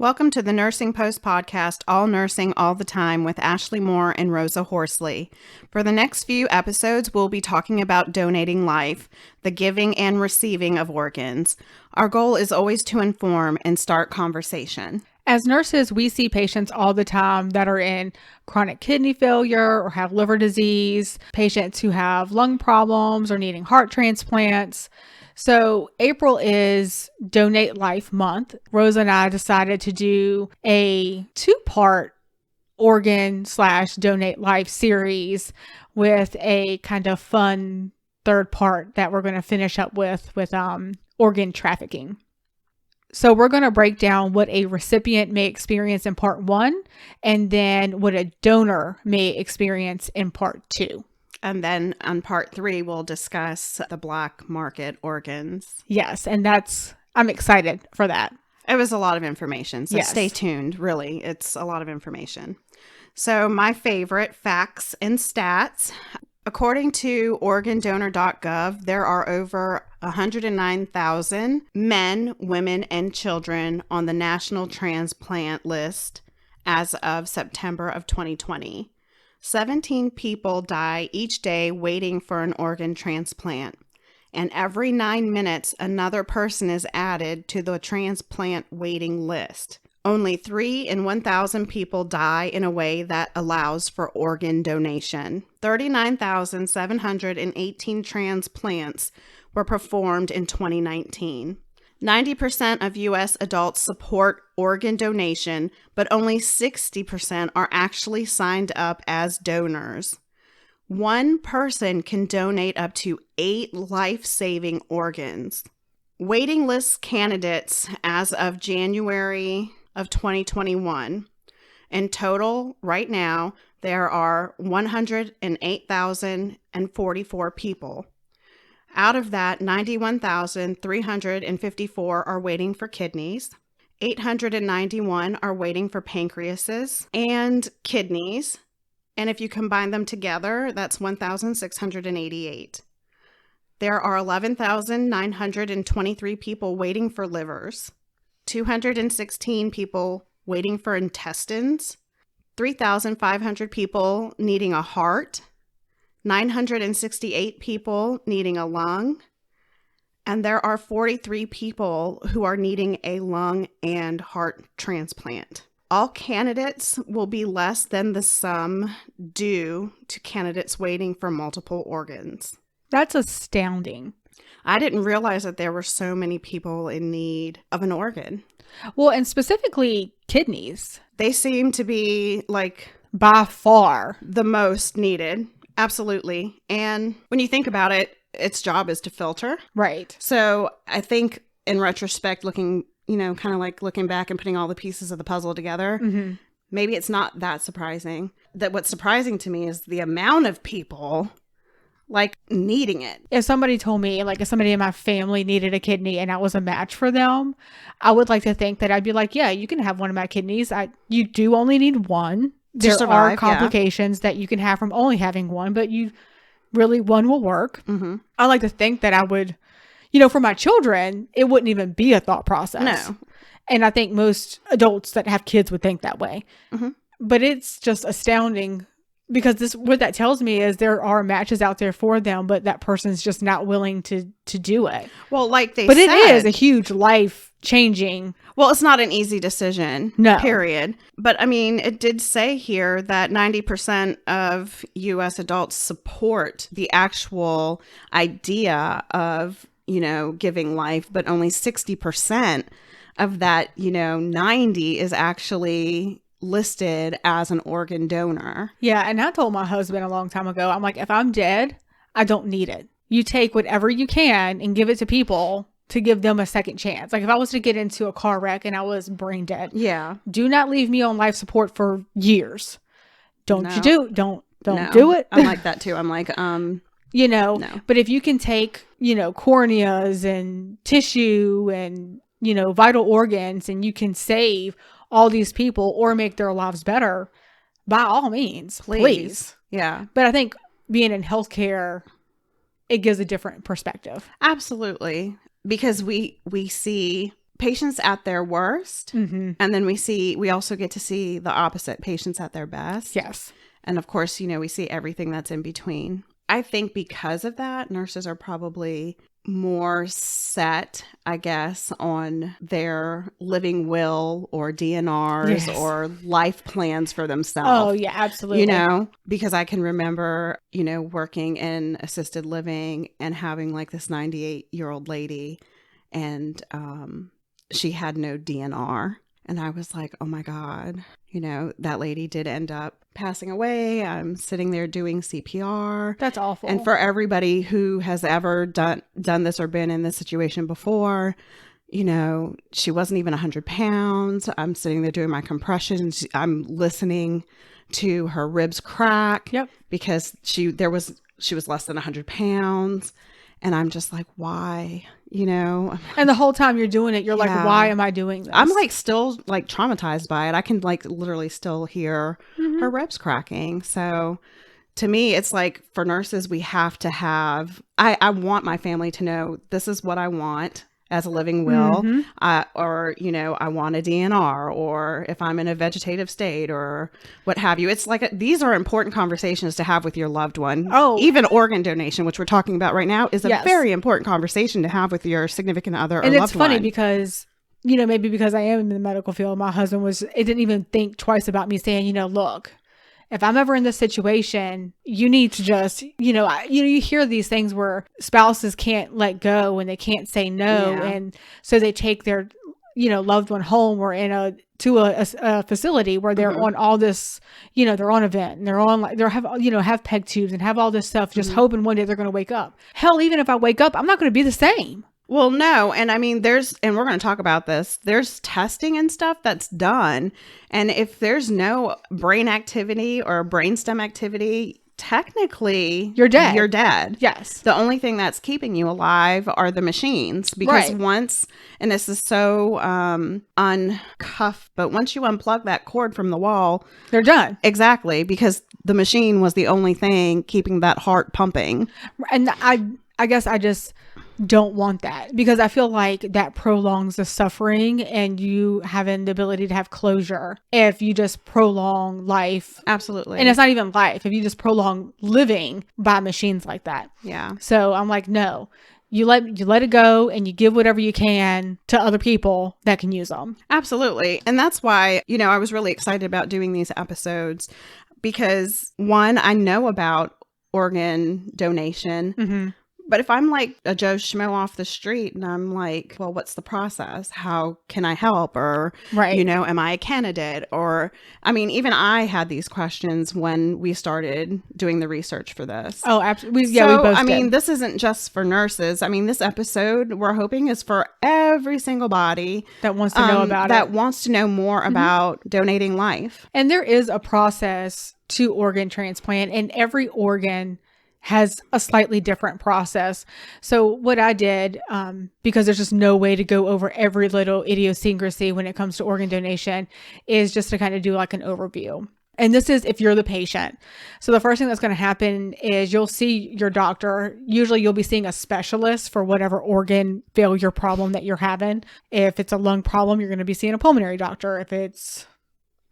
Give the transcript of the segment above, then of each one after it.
Welcome to the Nursing Post podcast, All Nursing All the Time with Ashley Moore and Rosa Horsley. For the next few episodes, we'll be talking about donating life, the giving and receiving of organs. Our goal is always to inform and start conversation. As nurses, we see patients all the time that are in chronic kidney failure or have liver disease, patients who have lung problems or needing heart transplants. So April is Donate Life Month. Rosa and I decided to do a 2-part organ/donate life series with a kind of fun third part that we're going to finish up with organ trafficking. So we're going to break down what a recipient may experience in part 1 and then what a donor may experience in part 2. And then on part 3, we'll discuss the black market organs. Yes, and I'm excited for that. It was a lot of information, so Yes. Stay tuned, really. It's a lot of information. So my favorite facts and stats. According to organdonor.gov, there are over 109,000 men, women, and children on the National Transplant List as of September of 2020. 17 people die each day waiting for an organ transplant, and every 9 minutes, another person is added to the transplant waiting list. Only 3 in 1,000 people die in a way that allows for organ donation. 39,718 transplants were performed in 2019. 90% of U.S. adults support organ donation, but only 60% are actually signed up as donors. One person can donate up to 8 life-saving organs. Waiting list candidates as of January of 2021. In total, right now, there are 108,044 people. Out of that, 91,354 are waiting for kidneys, 891 are waiting for pancreases and kidneys, and if you combine them together, that's 1,688. There are 11,923 people waiting for livers, 216 people waiting for intestines, 3,500 people needing a heart, 968 people needing a lung, and there are 43 people who are needing a lung and heart transplant. All candidates will be less than the sum due to candidates waiting for multiple organs. That's astounding. I didn't realize that there were so many people in need of an organ. Well, and specifically kidneys. They seem to be By far. the most needed. Absolutely. And when you think about it, its job is to filter. Right. So I think in retrospect, looking back and putting all the pieces of the puzzle together, maybe it's not that surprising. That what's surprising to me is the amount of people needing it. If somebody told me, if somebody in my family needed a kidney and I was a match for them, I would like to think that I'd be like, yeah, you can have one of my kidneys. You do only need one. There are complications that you can have from only having one, but one will work. I like to think that I would, for my children, it wouldn't even be a thought process. No. And I think most adults that have kids would think that way. But it's just astounding because what that tells me is there are matches out there for them, but that person's just not willing to do it. Well, it is a huge life-changing. Well, it's not an easy decision, no. Period. But I mean, it did say here that 90% of U.S. adults support the actual idea of, giving life, but only 60% of that, 90 is actually listed as an organ donor. Yeah, and I told my husband a long time ago, I'm like, if I'm dead, I don't need it. You take whatever you can and give it to people to give them a second chance. If I was to get into a car wreck and I was brain dead, do not leave me on life support for years. Don't do it. I'm like that too. I'm like, no. No. But if you can take, corneas and tissue and, vital organs and you can save all these people or make their lives better, by all means, please. Yeah. But I think being in healthcare, it gives a different perspective. Absolutely. Because we see patients at their worst. And then we also get to see the opposite, patients at their best. Yes. And of course, we see everything that's in between. I think because of that, nurses are probably more set, I guess, on their living will or DNRs or life plans for themselves. Oh, yeah, absolutely. Because I can remember, working in assisted living and having like this 98-year-old lady, and she had no DNR. And I was like, oh my God, that lady did end up passing away. I'm sitting there doing CPR. That's awful. And for everybody who has ever done this or been in this situation before, she wasn't even 100 pounds. I'm sitting there doing my compressions. I'm listening to her ribs crack. Yep. Because she was less than 100 pounds. And I'm just like, why? And the whole time you're doing it, you're like, why am I doing this? I'm like still like traumatized by it. I can like literally still hear her ribs cracking. So to me, it's like for nurses, we have to have, I want my family to know this is what I want as a living will, or, I want a DNR, or if I'm in a vegetative state or what have you. It's like, these are important conversations to have with your loved one. Oh, even organ donation, which we're talking about right now, is a very important conversation to have with your significant other or loved one. And it's funny because, maybe because I am in the medical field, my husband it didn't even think twice about me saying, look, if I'm ever in this situation, you need to just, you hear these things where spouses can't let go and they can't say no. Yeah. And so they take their, loved one home or to a facility where they're on all this, they're on a vent and they're on have peg tubes and have all this stuff, just hoping one day they're going to wake up. Hell, even if I wake up, I'm not going to be the same. Well, no. And I mean, and we're going to talk about this, there's testing and stuff that's done. And if there's no brain activity or brainstem activity, technically you're dead. You're dead. Yes. The only thing that's keeping you alive are the machines, because once, and this is so uncuffed, but once you unplug that cord from the wall, they're done. Exactly. Because the machine was the only thing keeping that heart pumping. And I guess I just don't want that, because I feel like that prolongs the suffering and you having the ability to have closure if you just prolong life. Absolutely. And it's not even life, if you just prolong living by machines like that. Yeah. So I'm like, no, you let it go and you give whatever you can to other people that can use them. Absolutely. And that's why, I was really excited about doing these episodes, because one, I know about organ donation. But if I'm like a Joe Schmo off the street and I'm like, well, what's the process? How can I help? Or, am I a candidate? Or, I mean, even I had these questions when we started doing the research for this. Oh, absolutely. Yeah, so, we both did. This isn't just for nurses. I mean, this episode we're hoping is for every single body that wants to know about that wants to know more about donating life. And there is a process to organ transplant, and every organ has a slightly different process. So what I did, because there's just no way to go over every little idiosyncrasy when it comes to organ donation, is just to kind of do like an overview. And this is if you're the patient. So the first thing that's going to happen is you'll see your doctor. Usually you'll be seeing a specialist for whatever organ failure problem that you're having. If it's a lung problem, you're going to be seeing a pulmonary doctor. If it's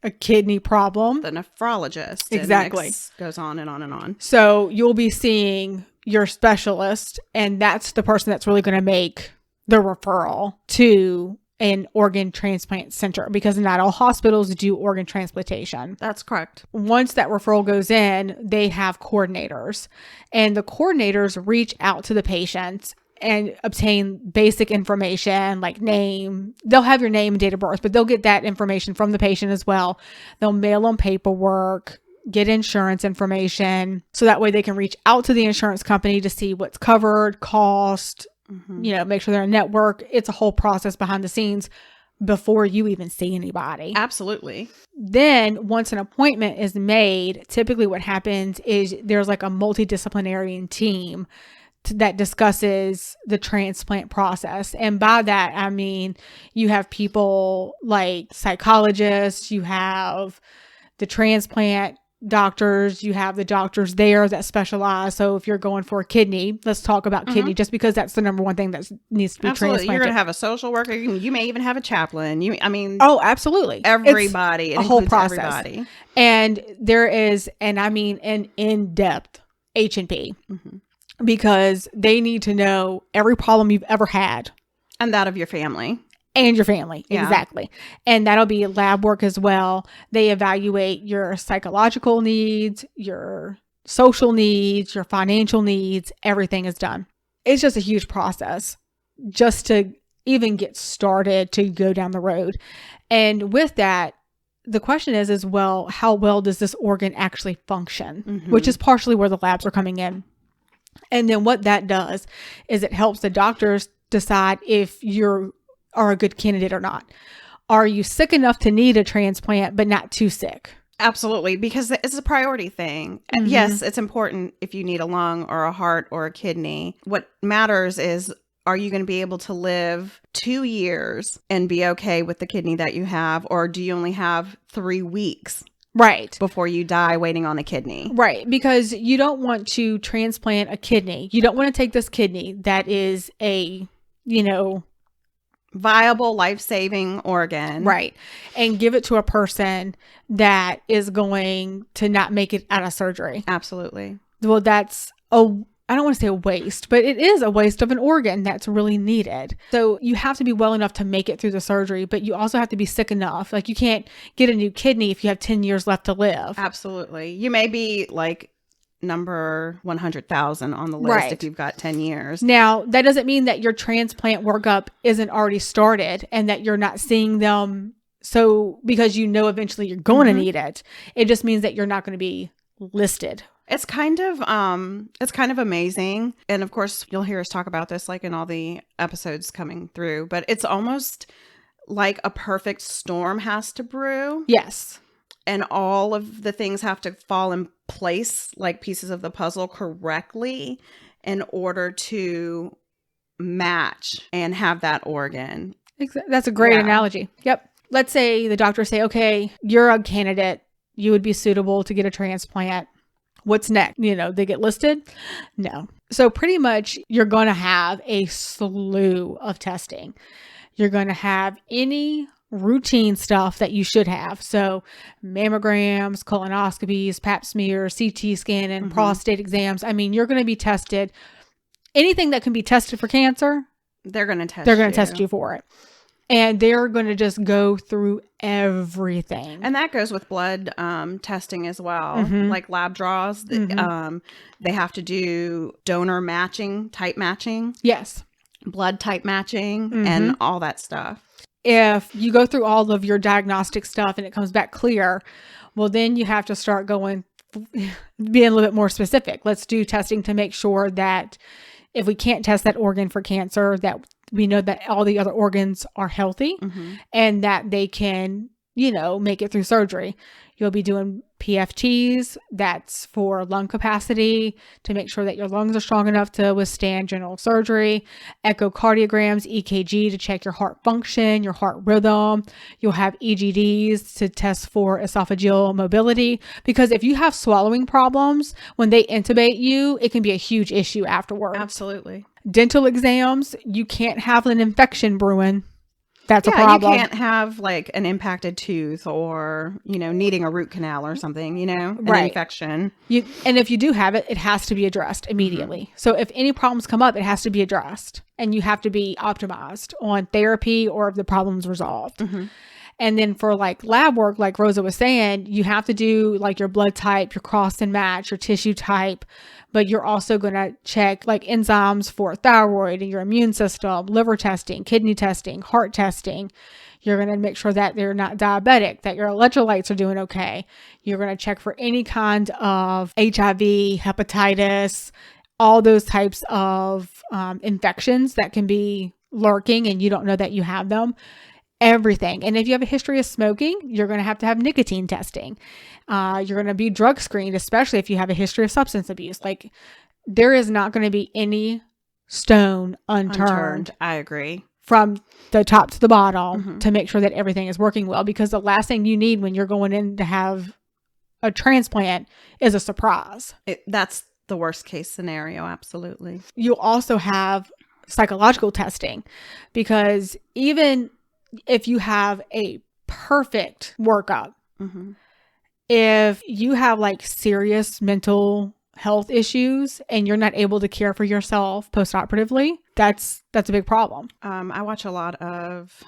a kidney problem, the nephrologist. Exactly. And goes on and on and on. So you'll be seeing your specialist, and that's the person that's really going to make the referral to an organ transplant center, because not all hospitals do organ transplantation. That's correct. Once that referral goes in, they have coordinators, and the coordinators reach out to the patients and obtain basic information like name. They'll have your name and date of birth, but they'll get that information from the patient as well. They'll mail them paperwork, get insurance information, so that way they can reach out to the insurance company to see what's covered, cost, make sure they're in network. It's a whole process behind the scenes before you even see anybody. Absolutely. Then once an appointment is made, typically what happens is there's like a multidisciplinary team that discusses the transplant process. And by that, I mean, you have people like psychologists, you have the transplant doctors, you have the doctors there that specialize. So if you're going for a kidney, let's talk about kidney, just because that's the number one thing that needs to be transplanted. You're going to have a social worker. You may even have a chaplain. Oh, absolutely. Everybody. It's a whole process. Everybody. And there is, and I mean, an in-depth H&P, because they need to know every problem you've ever had. And that of your family. And your family. Yeah. Exactly. And that'll be lab work as well. They evaluate your psychological needs, your social needs, your financial needs. Everything is done. It's just a huge process just to even get started to go down the road. And with that, the question is, well, how well does this organ actually function? Which is partially where the labs are coming in. And then what that does is it helps the doctors decide if you are a good candidate or not. Are you sick enough to need a transplant, but not too sick? Absolutely, because it's a priority thing. Yes, it's important if you need a lung or a heart or a kidney. What matters is, are you going to be able to live 2 years and be okay with the kidney that you have? Or do you only have 3 weeks? Right. Before you die waiting on a kidney. Right. Because you don't want to transplant a kidney. You don't want to take this kidney that is a, viable, life-saving organ. Right. And give it to a person that is going to not make it out of surgery. Absolutely. Well, I don't want to say a waste, but it is a waste of an organ that's really needed. So you have to be well enough to make it through the surgery, but you also have to be sick enough. Like, you can't get a new kidney if you have 10 years left to live. Absolutely. You may be like number 100,000 on the list if you've got 10 years. Now, that doesn't mean that your transplant workup isn't already started and that you're not seeing them because eventually you're going to need it. It just means that you're not going to be listed. It's kind of amazing. And of course, you'll hear us talk about this like in all the episodes coming through, but it's almost like a perfect storm has to brew. Yes. And all of the things have to fall in place like pieces of the puzzle correctly in order to match and have that organ. That's a great analogy. Yep. Let's say the doctors say, okay, you're a candidate. You would be suitable to get a transplant. What's next? They get listed? No. So pretty much you're going to have a slew of testing. You're going to have any routine stuff that you should have. So mammograms, colonoscopies, pap smears, CT scan, and prostate exams. I mean, you're going to be tested. Anything that can be tested for cancer, they're going to test you for it. And they're going to just go through everything. And that goes with blood testing as well. Like lab draws. They have to do donor matching, type matching. Yes. Blood type matching and all that stuff. If you go through all of your diagnostic stuff and it comes back clear, well, then you have to start being a little bit more specific. Let's do testing to make sure that if we can't test that organ for cancer, that we know that all the other organs are healthy and that they can, make it through surgery. You'll be doing PFTs, that's for lung capacity, to make sure that your lungs are strong enough to withstand general surgery. Echocardiograms, EKG, to check your heart function, your heart rhythm. You'll have EGDs to test for esophageal mobility, because if you have swallowing problems, when they intubate you, it can be a huge issue afterwards. Absolutely. Dental exams, you can't have an infection brewing. That's a problem. You can't have like an impacted tooth or, needing a root canal or something, an infection. And if you do have it, it has to be addressed immediately. So if any problems come up, it has to be addressed, and you have to be optimized on therapy or if the problem's resolved. And then for like lab work, like Rosa was saying, you have to do like your blood type, your cross and match, your tissue type, but you're also going to check like enzymes for thyroid and your immune system, liver testing, kidney testing, heart testing. You're going to make sure that they're not diabetic, that your electrolytes are doing okay. You're going to check for any kind of HIV, hepatitis, all those types of infections that can be lurking and you don't know that you have them. Everything. And if you have a history of smoking, you're going to have nicotine testing. You're going to be drug screened, especially if you have a history of substance abuse. Like, there is not going to be any stone unturned. I agree. From the top to the bottom to make sure that everything is working well, because the last thing you need when you're going in to have a transplant is a surprise. That's the worst case scenario. Absolutely. You also have psychological testing, because even if you have a perfect workup, if you have like serious mental health issues and you're not able to care for yourself post-operatively, that's a big problem. I watch a lot of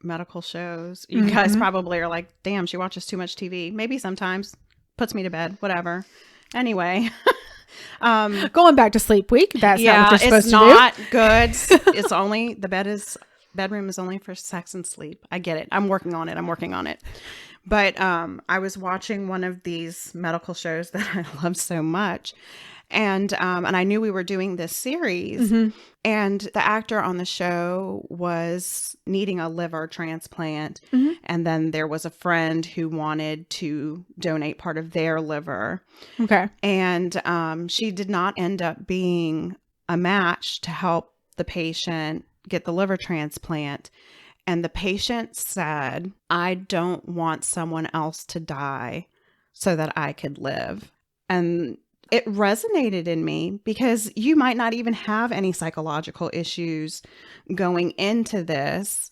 medical shows. You guys probably are like, damn, she watches too much TV. Maybe sometimes. Puts me to bed, whatever. Anyway. Going back to sleep week, that's not what you're supposed to do. It's not good. It's only, bedroom is only for sex and sleep. I get it. I'm working on it. But I was watching one of these medical shows that I love so much. And I knew we were doing this series. And the actor on the show was needing a liver transplant. And then there was a friend who wanted to donate part of their liver. Okay. And she did not end up being a match to help the patient get the liver transplant. And the patient said, I don't want someone else to die so that I could live. And it resonated in me, because you might not even have any psychological issues going into this,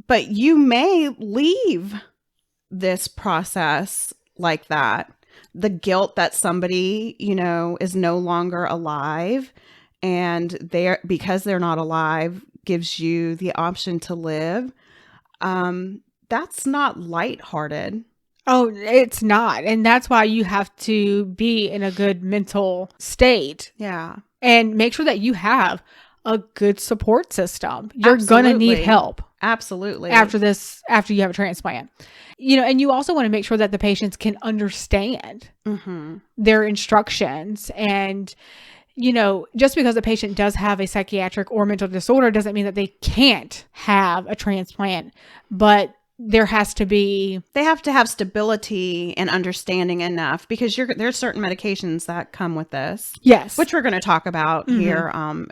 but you may leave this process like that. The guilt that somebody, is no longer alive, and because they're not alive gives you the option to live. That's not lighthearted. Oh, it's not. And that's why you have to be in a good mental state. Yeah. And make sure that you have a good support system. You're going to need help. Absolutely. After you have a transplant. And you also want to make sure that the patients can understand their instructions. And, just because a patient does have a psychiatric or mental disorder doesn't mean that they can't have a transplant. But they have to have stability and understanding enough, because there's certain medications that come with this. Yes. Which we're going to talk about here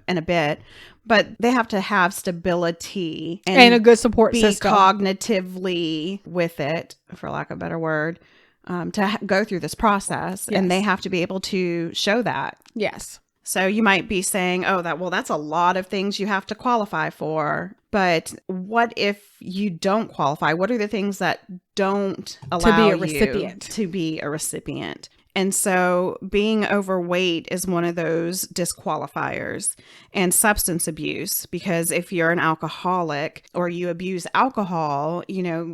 in a bit. But they have to have stability and a good support system. Cognitively with it, for lack of a better word, to go through this process. Yes. And they have to be able to show that. Yes. So you might be saying, that's a lot of things you have to qualify for. But what if you don't qualify? What are the things that don't allow you to be a recipient? And so being overweight is one of those disqualifiers, and substance abuse, because if you're an alcoholic or you abuse alcohol,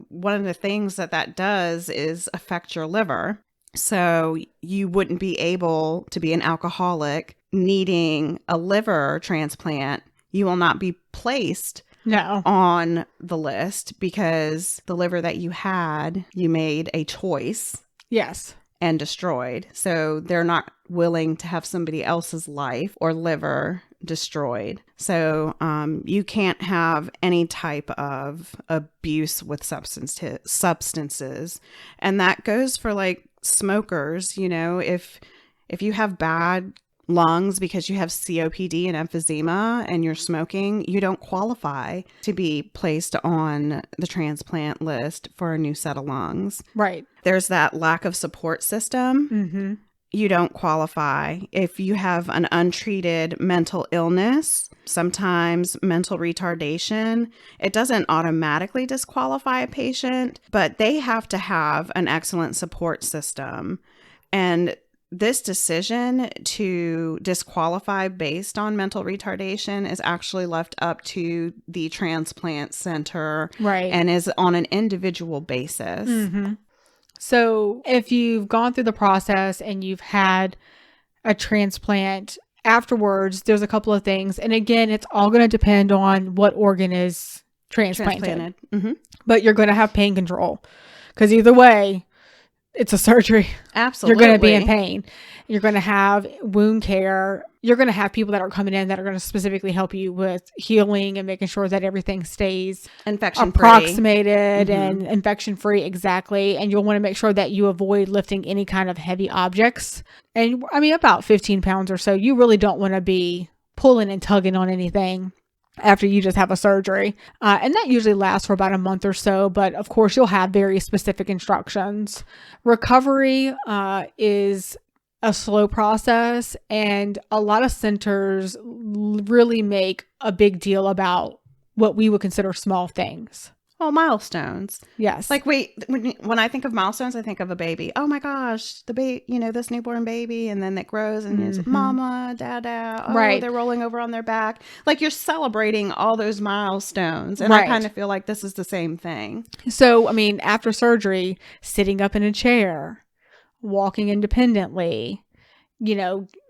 one of the things that does is affect your liver. So you wouldn't be able to be an alcoholic needing a liver transplant. You will not be placed on the list, because the liver that you had, you made a choice. Yes. And destroyed. So they're not willing to have somebody else's life or liver destroyed. So you can't have any type of abuse with substances. And that goes for like smokers. If you have bad lungs because you have COPD and emphysema and you're smoking, you don't qualify to be placed on the transplant list for a new set of lungs. Right. There's that lack of support system. You don't qualify. If you have an untreated mental illness, sometimes mental retardation, it doesn't automatically disqualify a patient, but they have to have an excellent support system. And this decision to disqualify based on mental retardation is actually left up to the transplant center, right, and is on an individual basis. So if you've gone through the process and you've had a transplant afterwards, there's a couple of things. And again, it's all going to depend on what organ is transplanted. But you're going to have pain control, because either way, it's a surgery. Absolutely. You're going to be in pain. You're going to have wound care. You're going to have people that are coming in that are going to specifically help you with healing and making sure that everything stays approximated and infection free. Exactly. And you'll want to make sure that you avoid lifting any kind of heavy objects. And about 15 pounds or so, you really don't want to be pulling and tugging on anything. after you just have a surgery. And that usually lasts for about a month or so, but of course you'll have very specific instructions. Recovery is a slow process, and a lot of centers really make a big deal about what we would consider small things. Well, milestones. Yes. Like when I think of milestones, I think of a baby. Oh my gosh, the baby, this newborn baby, and then it grows and it's mama, dada. Oh, right. They're rolling over on their back. Like you're celebrating all those milestones. And right. I kind of feel like this is the same thing. So, I mean, after surgery, sitting up in a chair, walking independently,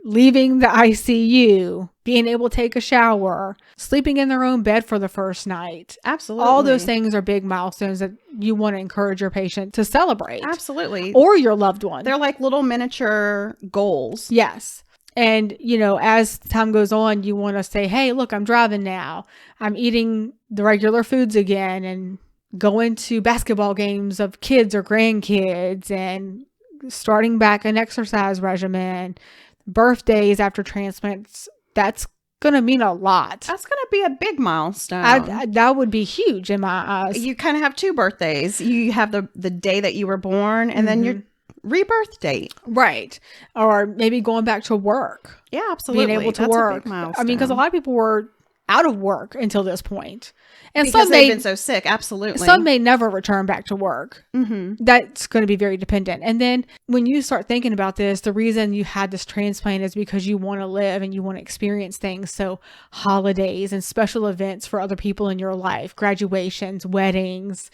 leaving the ICU, being able to take a shower, sleeping in their own bed for the first night. Absolutely. All those things are big milestones that you want to encourage your patient to celebrate. Absolutely. Or your loved one. They're like little miniature goals. Yes. And, as time goes on, you want to say, hey, look, I'm driving now. I'm eating the regular foods again and going to basketball games of kids or grandkids and starting back an exercise regimen, birthdays after transplants. That's going to mean a lot. That's going to be a big milestone. That would be huge in my eyes. You kind of have two birthdays. You have the day that you were born and then your rebirth date. Right. Or maybe going back to work. Yeah, absolutely. Being able to That's work. A big milestone. I mean, because a lot of people were out of work until this point. And because they've been so sick. Absolutely. Some may never return back to work. Mm-hmm. That's going to be very dependent. And then when you start thinking about this, the reason you had this transplant is because you want to live and you want to experience things. So holidays and special events for other people in your life, graduations, weddings,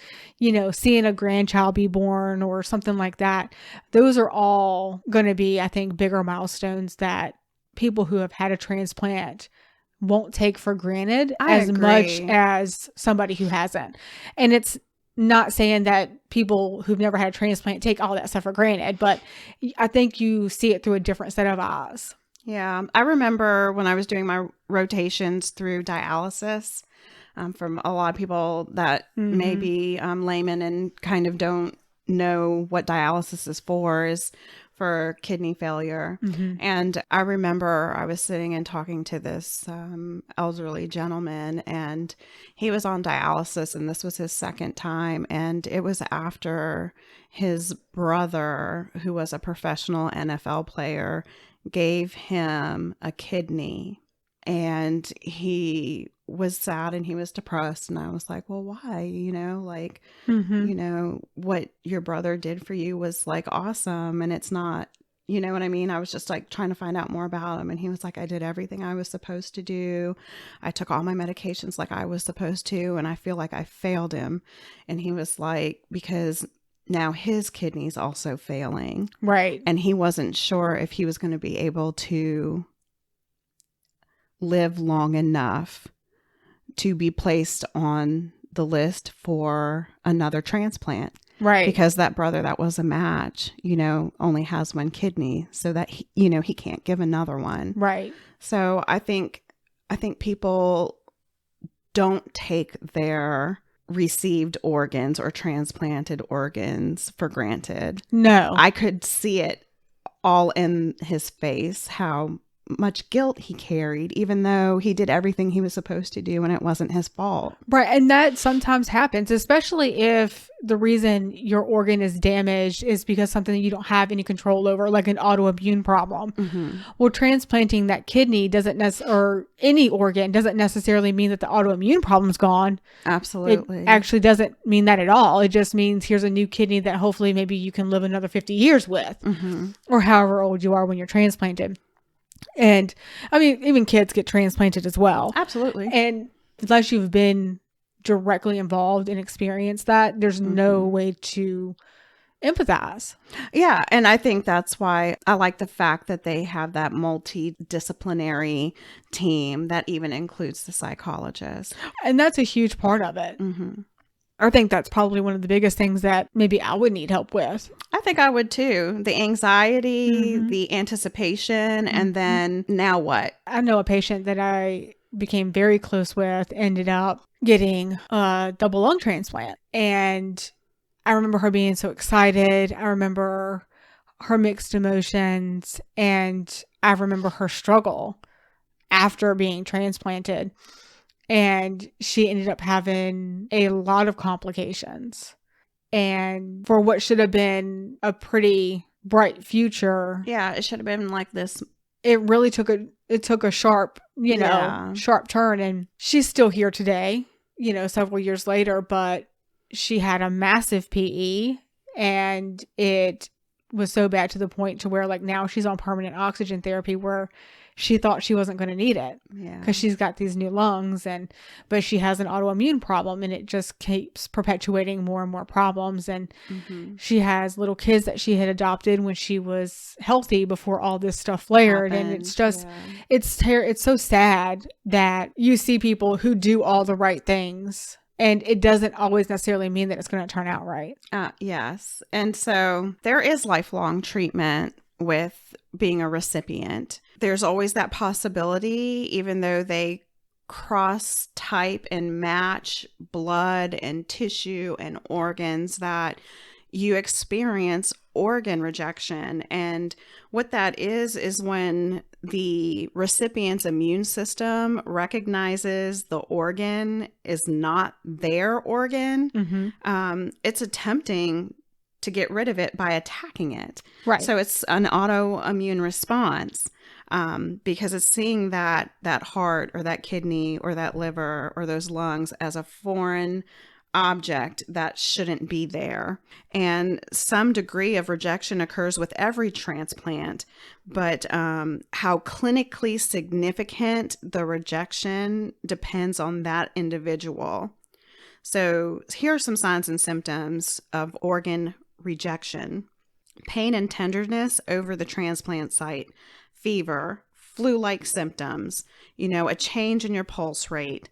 seeing a grandchild be born or something like that. Those are all going to be, I think, bigger milestones that people who have had a transplant won't take for granted as much as somebody who hasn't. And it's not saying that people who've never had a transplant take all that stuff for granted, but I think you see it through a different set of eyes. Yeah. I remember when I was doing my rotations through dialysis, from a lot of people that may be laymen and kind of don't know what dialysis is for kidney failure. And I remember I was sitting and talking to this elderly gentleman, and he was on dialysis, and this was his second time. And it was after his brother, who was a professional NFL player, gave him a kidney. And he was sad and he was depressed. And I was like, well, why? What your brother did for you was like awesome. And it's not, you know what I mean? I was just like trying to find out more about him. And he was like, I did everything I was supposed to do. I took all my medications like I was supposed to. And I feel like I failed him. And he was like, because now his kidney's also failing. Right. And he wasn't sure if he was going to be able to live long enough to be placed on the list for another transplant. Right. Because that brother that was a match, only has one kidney, so that he can't give another one. Right. So I think people don't take their received organs or transplanted organs for granted. No. I could see it all in his face, how much guilt he carried, even though he did everything he was supposed to do and it wasn't his fault. Right. And that sometimes happens, especially if the reason your organ is damaged is because something that you don't have any control over, like an autoimmune problem. Well, transplanting that kidney or any organ doesn't necessarily mean that the autoimmune problem's gone. Absolutely. It actually doesn't mean that at all. It just means here's a new kidney that hopefully maybe you can live another 50 years with, or however old you are when you're transplanted. And I mean, even kids get transplanted as well. Absolutely. And unless you've been directly involved and experienced that, there's no way to empathize. Yeah. And I think that's why I like the fact that they have that multidisciplinary team that even includes the psychologist. And that's a huge part of it. I think that's probably one of the biggest things that maybe I would need help with. I think I would too. The anxiety, the anticipation, and then now what? I know a patient that I became very close with ended up getting a double lung transplant. And I remember her being so excited. I remember her mixed emotions. And I remember her struggle after being transplanted. And she ended up having a lot of complications. And for what should have been a pretty bright future. Yeah, it should have been like this. It really took a sharp, sharp turn. And she's still here today, several years later, but she had a massive PE, and it was so bad to the point to where like now she's on permanent oxygen therapy, where she thought she wasn't going to need it because she's got these new lungs, but she has an autoimmune problem, and it just keeps perpetuating more and more problems. And she has little kids that she had adopted when she was healthy before all this stuff flared. And it's just, it's so sad that you see people who do all the right things, and it doesn't always necessarily mean that it's going to turn out right. Yes. And so there is lifelong treatment with being a recipient. There's always that possibility, even though they cross type and match blood and tissue and organs, that you experience organ rejection. And what that is when the recipient's immune system recognizes the organ is not their organ. It's attempting to get rid of it by attacking it. Right. So it's an autoimmune response, because it's seeing that heart or that kidney or that liver or those lungs as a foreign object that shouldn't be there. And some degree of rejection occurs with every transplant, but how clinically significant the rejection depends on that individual. So here are some signs and symptoms of organ rejection: pain and tenderness over the transplant site, fever, flu-like symptoms, a change in your pulse rate,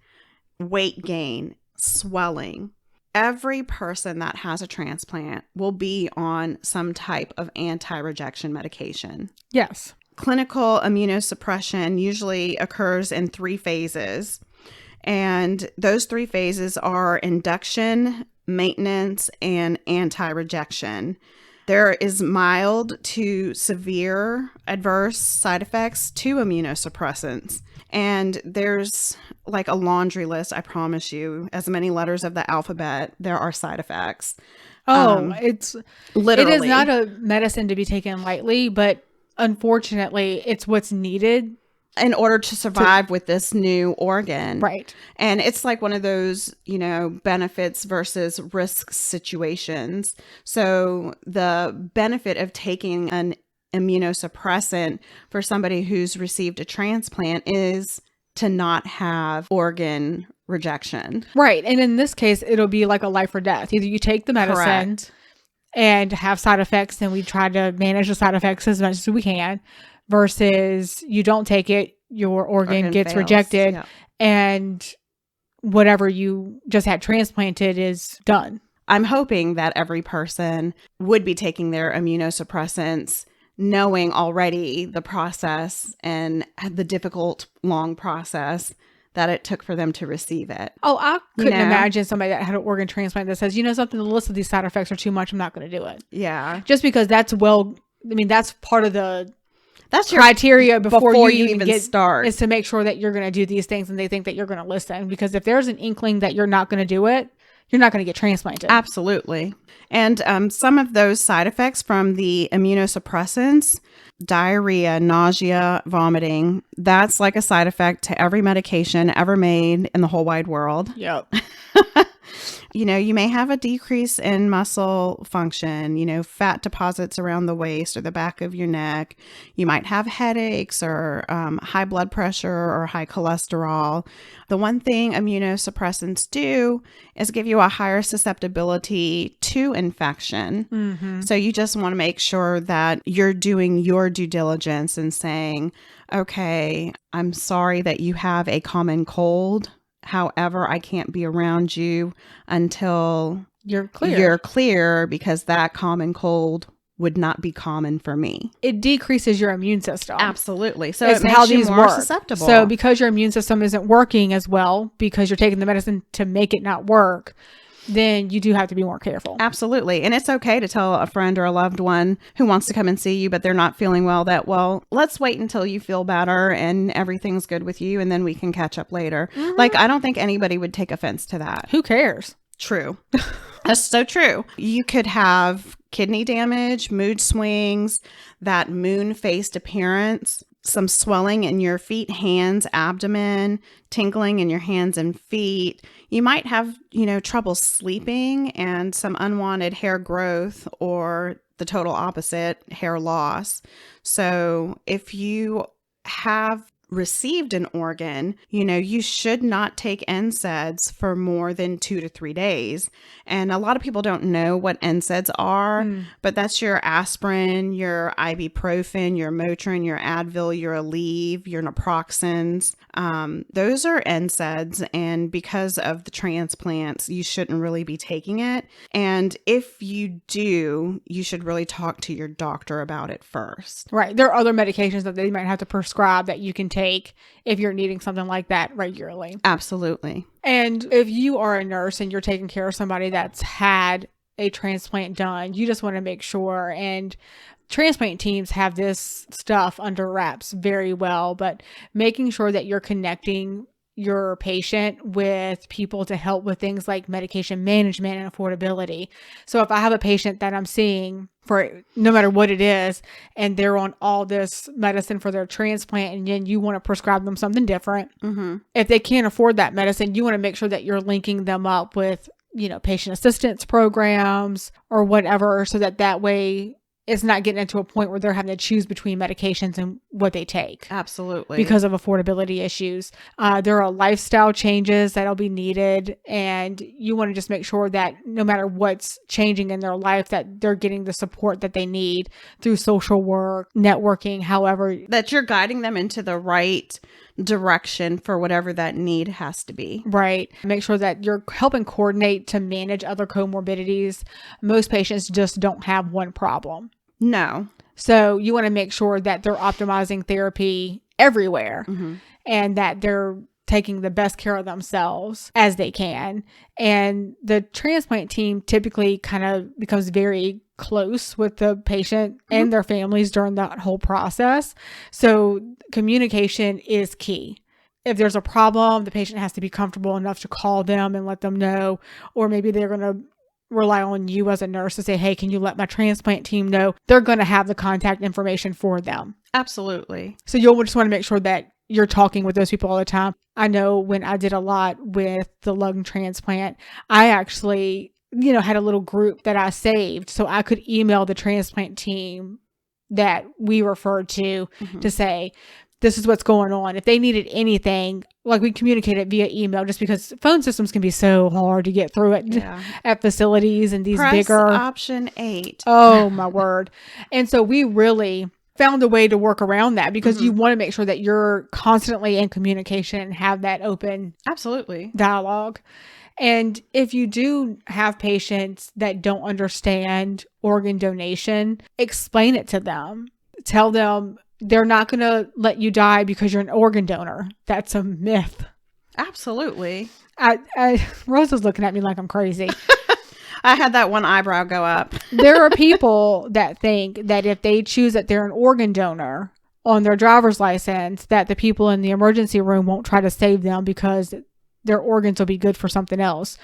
weight gain, swelling. Every person that has a transplant will be on some type of anti-rejection medication. Yes. Clinical immunosuppression usually occurs in 3 phases. And those 3 phases are induction, maintenance, and anti-rejection. There is mild to severe adverse side effects to immunosuppressants. And there's like a laundry list, I promise you. As many letters of the alphabet, there are side effects. It's literally. It is not a medicine to be taken lightly, but unfortunately, it's what's needed in order to survive with this new organ. Right. And it's like one of those, benefits versus risk situations. So the benefit of taking an immunosuppressant for somebody who's received a transplant is to not have organ rejection. Right. And in this case, it'll be like a life or death. Either you take the medicine Correct. and have side effects, and we try to manage the side effects as much as we can, versus you don't take it, your organ gets fails. rejected, Yeah. and whatever you just had transplanted is done. I'm hoping that every person would be taking their immunosuppressants knowing already the process and the difficult, long process that it took for them to receive it. Oh, I couldn't imagine somebody that had an organ transplant that says, something, the list of these side effects are too much, I'm not going to do it. Yeah. Just because that's part of the That's your criteria before you even start, is to make sure that you're going to do these things and they think that you're going to listen. Because if there's an inkling that you're not going to do it, you're not going to get transplanted. Absolutely. And some of those side effects from the immunosuppressants, diarrhea, nausea, vomiting, that's like a side effect to every medication ever made in the whole wide world. Yep. You may have a decrease in muscle function, fat deposits around the waist or the back of your neck. You might have headaches or high blood pressure or high cholesterol. The one thing immunosuppressants do is give you a higher susceptibility to infection. Mm-hmm. So you just want to make sure that you're doing your due diligence and saying, okay, I'm sorry that you have a common cold. However, I can't be around you until you're clear. You're clear, because that common cold would not be common for me. It decreases your immune system. Absolutely. So it makes you more susceptible. So because your immune system isn't working as well, because you're taking the medicine to make it not work, then you do have to be more careful. Absolutely. And it's okay to tell a friend or a loved one who wants to come and see you, but they're not feeling well, that, well, let's wait until you feel better and everything's good with you, and then we can catch up later. Like, I don't think anybody would take offense to that. Who cares? True. That's so true. You could have kidney damage, mood swings, that moon-faced appearance, some swelling in your feet, hands, abdomen, tingling in your hands and feet. You might have, trouble sleeping and some unwanted hair growth, or the total opposite, hair loss. So if you have received an organ, you should not take NSAIDs for more than 2 to 3 days. And a lot of people don't know what NSAIDs are, but that's your aspirin, your ibuprofen, your Motrin, your Advil, your Aleve, your naproxens. Those are NSAIDs. And because of the transplants, you shouldn't really be taking it. And if you do, you should really talk to your doctor about it first. Right. There are other medications that they might have to prescribe that you can take if you're needing something like that regularly. Absolutely. And if you are a nurse and you're taking care of somebody that's had a transplant done, you just want to make sure, and transplant teams have this stuff under wraps very well, but making sure that you're connecting your patient with people to help with things like medication management and affordability. So if I have a patient that I'm seeing for no matter what it is, and they're on all this medicine for their transplant, and then you want to prescribe them something different, if they can't afford that medicine, you want to make sure that you're linking them up with, patient assistance programs or whatever, so that way it's not getting into a point where they're having to choose between medications and what they take. Absolutely. Because of affordability issues. There are lifestyle changes that'll be needed, and you want to just make sure that no matter what's changing in their life, that they're getting the support that they need through social work, networking, however. That you're guiding them into the right direction for whatever that need has to be. Right. Make sure that you're helping coordinate to manage other comorbidities. Most patients just don't have one problem. No. So you want to make sure that they're optimizing therapy everywhere, and that they're taking the best care of themselves as they can. And the transplant team typically kind of becomes very close with the patient and their families during that whole process. So communication is key. If there's a problem, the patient has to be comfortable enough to call them and let them know, or maybe they're going to rely on you as a nurse to say, hey, can you let my transplant team know? They're going to have the contact information for them. Absolutely. So you'll just want to make sure that you're talking with those people all the time. I know when I did a lot with the lung transplant, I actually, had a little group that I saved so I could email the transplant team that we referred to say, this is what's going on. If they needed anything, like we communicated via email, just because phone systems can be so hard to get through it at facilities and these Press bigger. option 8. Oh my word. And so we really found a way to work around that, because you want to make sure that you're constantly in communication and have that open dialogue. And if you do have patients that don't understand organ donation, explain it to them. Tell them they're not going to let you die because you're an organ donor. That's a myth. Absolutely. Rose is looking at me like I'm crazy. I had that one eyebrow go up. There are people that think that if they choose that they're an organ donor on their driver's license, that the people in the emergency room won't try to save them because their organs will be good for something else.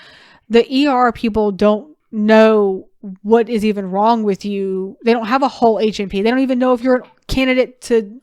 The ER people don't know what is even wrong with you. They don't have a whole H&P. They don't even know if you're a candidate to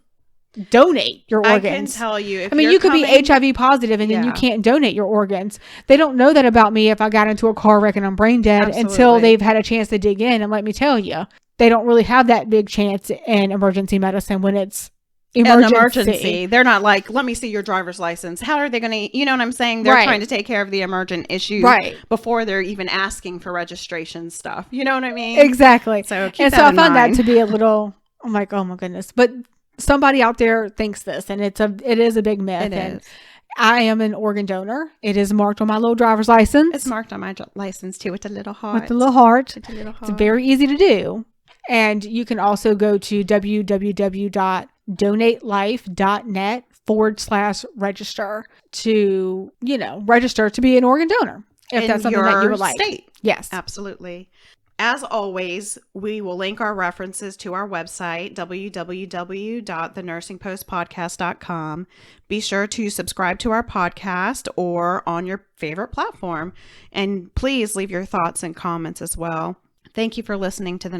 donate your organs. I can tell you. You could be HIV positive and then you can't donate your organs. They don't know that about me if I got into a car wreck and I'm brain dead until they've had a chance to dig in. And let me tell you, they don't really have that big chance in emergency medicine when it's emergency. They're not like, let me see your driver's license. How are they going to, you know what I'm saying? They're trying to take care of the emergent issue before they're even asking for registration stuff. You know what I mean? Exactly. So I found that to be a little, I'm like, oh my goodness. But somebody out there thinks this, and it is a big myth. It is. I am an organ donor. It is marked on my little driver's license. It's marked on my license too with a little heart. With a little heart. It's very easy to do. And you can also go to www.donatelife.net/register to, register to be an organ donor. if that's something that you would like. State. Yes. Absolutely. As always, we will link our references to our website, www.thenursingpostpodcast.com. Be sure to subscribe to our podcast or on your favorite platform. And please leave your thoughts and comments as well. Thank you for listening to the